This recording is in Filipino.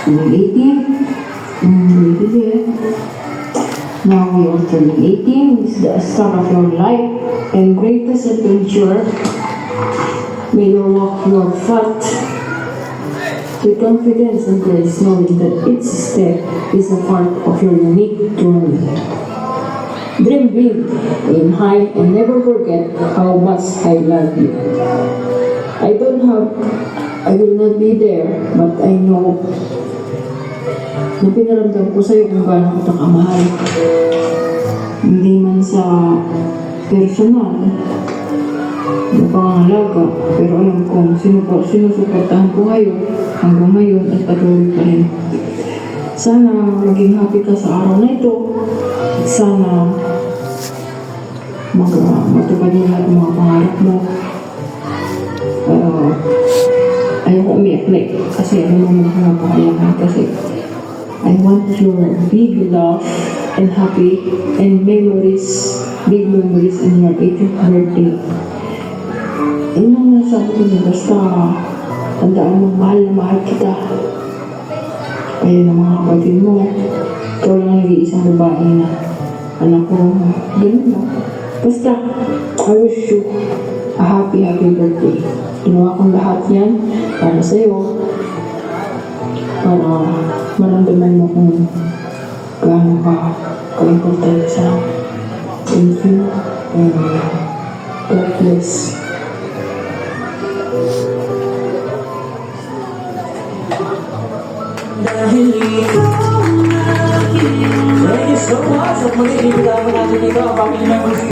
turning 18. Now we are turning 18. It's the start of your life and greatest adventure. May you walk your path with confidence and grace, knowing that each step is a part of your unique journey. Dream big, aim high, and never forget how much I love you. I will not be there, but I know na pinaramdam ko sa'yo kung gaano kita kamahal. Hindi man sa personal na pangangalaga, pero alam kong sinusuportahan ko hanggang ngayon at patuloy pa rin. Sana maging happy ka sa araw na ito at sana matupad mo lahat ng mga pangarap mo. Ayoko umiyak na kasi ano mo magpapakalakan kasi I want your big love and happy and big memories in your 18th birthday. Yun ang nasabi ko niya, basta tandaan mo, mahal na mahal kita. Kaya ng mga kapatid mo, ikaw lang nag-iisang babae na anak ko, ganun mo. Basta, I wish you a happy birthday. Ginawa kong lahat yan para sa'yo, para maramdaman mo kung gaano ka-important sa thank you and God bless. Dahil ikaw ang akin. Thank you so much. At muli, ibigay natin ito ang pamilya ng